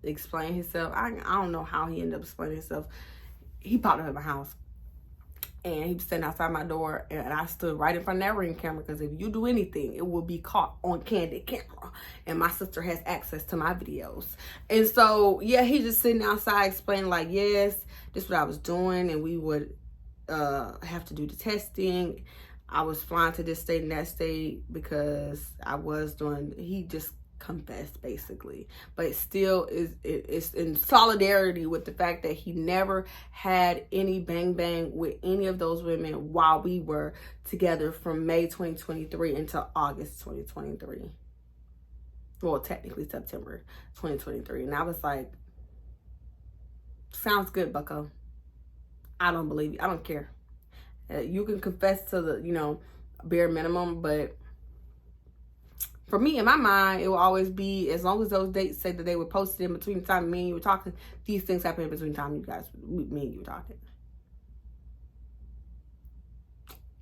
explained himself. I don't know how he ended up explaining himself. He popped up at my house and he was standing outside my door, and I stood right in front of that Ring camera, because if you do anything, it will be caught on candid camera, and my sister has access to my videos. And so yeah, he just sitting outside explaining like, yes, this is what I was doing, and we would have to do the testing. I was flying to this state and that state because I was doing, he just confessed basically, but it still it's in solidarity with the fact that he never had any bang with any of those women while we were together from May 2023 until August 2023. Well, technically September 2023. And I was like, sounds good, bucko. I don't believe you. I don't care. You can confess to the, bare minimum, but for me, in my mind, it will always be, as long as those dates say that they were posted in between the time me and you were talking, these things happen in between the time me and you were talking.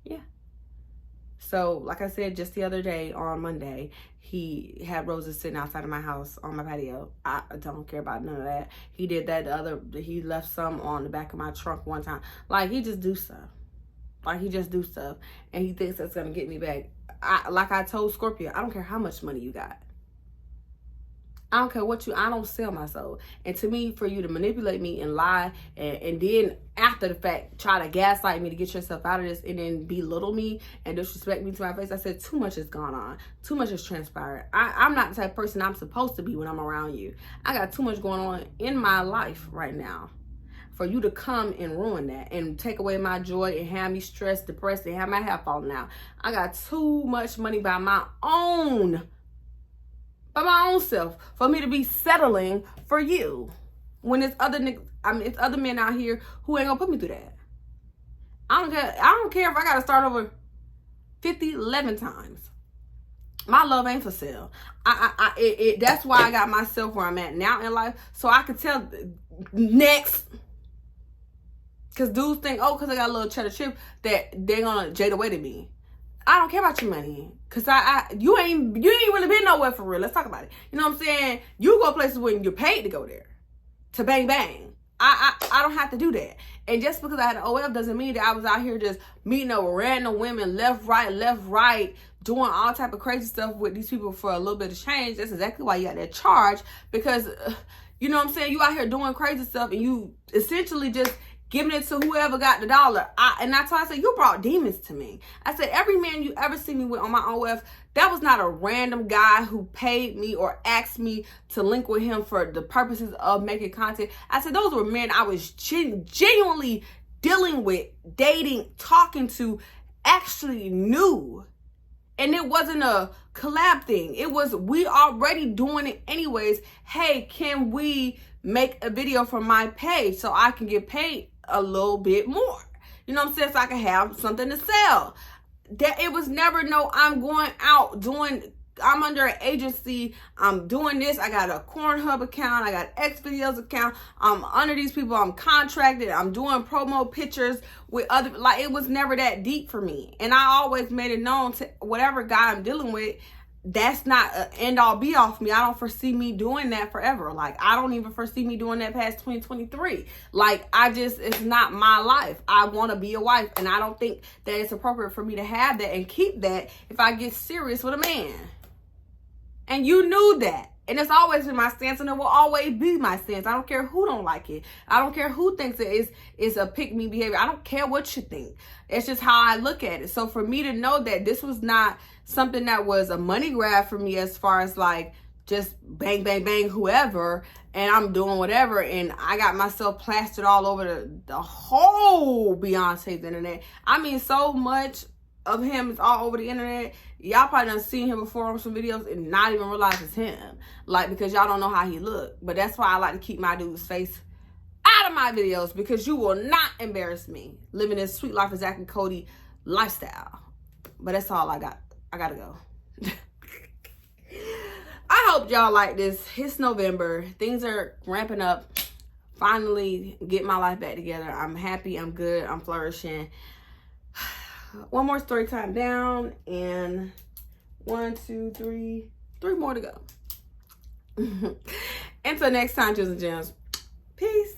Yeah. So, like I said, just the other day, on Monday, he had roses sitting outside of my house on my patio. I don't care about none of that. He did that he left some on the back of my trunk one time. Like, he just do stuff. And he thinks that's going to get me back. Like I told Scorpio, I don't care how much money you got. I don't care I don't sell my soul. And to me, for you to manipulate me and lie, and then after the fact, try to gaslight me to get yourself out of this, and then belittle me and disrespect me to my face, I said, too much has gone on. Too much has transpired. I'm not the type of person I'm supposed to be when I'm around you. I got too much going on in my life right now for you to come and ruin that and take away my joy and have me stressed, depressed, and have my hair falling out. I got too much money by my own self for me to be settling for you. When it's it's other men out here who ain't gonna put me through that. I don't care if I gotta start over 11 times. My love ain't for sale. That's why I got myself where I'm at now in life, so I can tell next. Because dudes think, because I got a little cheddar chip, that they're gonna jade away to me. I don't care about your money. Because you ain't really been nowhere for real. Let's talk about it. You know what I'm saying? You go places when you're paid to go there. To bang bang. I don't have to do that. And just because I had an OF doesn't mean that I was out here just meeting up random women left, right, doing all type of crazy stuff with these people for a little bit of change. That's exactly why you got that charge. Because, you know what I'm saying? You out here doing crazy stuff and you essentially just giving it to whoever got the dollar. And that's why I said, you brought demons to me. I said, every man you ever see me with on my OF, that was not a random guy who paid me or asked me to link with him for the purposes of making content. I said, those were men I was genuinely dealing with, dating, talking to, actually knew. And it wasn't a collab thing. It was, we already doing it anyways. Hey, can we make a video for my page so I can get paid a little bit more? You know what I'm saying? So I can have something to sell. That it was never I'm going out doing, I'm under an agency, I'm doing this, I got a Cornhub account, I got X videos account, I'm under these people, I'm contracted, I'm doing promo pictures with other, like, it was never that deep for me. And I always made it known to whatever guy I'm dealing with, that's not an end all be all for me. I don't foresee me doing that forever. Like, I don't even foresee me doing that past 2023. Like, it's not my life. I want to be a wife, and I don't think that it's appropriate for me to have that and keep that if I get serious with a man. And you knew that. And it's always been my stance, and it will always be my stance. I don't care who don't like it. I don't care who thinks it is a pick-me behavior. I don't care what you think. It's just how I look at it. So for me to know that this was not something that was a money grab for me, as far as like just bang, bang, bang, whoever, and I'm doing whatever, and I got myself plastered all over the whole Beyonce's internet. I mean, so much of him is all over the internet. Y'all probably done seen him before on some videos and not even realize it's him. Like, because y'all don't know how he look. But that's why I like to keep my dude's face out of my videos, because you will not embarrass me living this sweet life of Zach and Cody lifestyle. But that's all I got. I gotta go. I hope y'all like this. It's November. Things are ramping up. Finally get my life back together. I'm happy. I'm good. I'm flourishing. One more story time down, and 1, 2, 3 more to go. Until next time, Jews and Jems. Peace.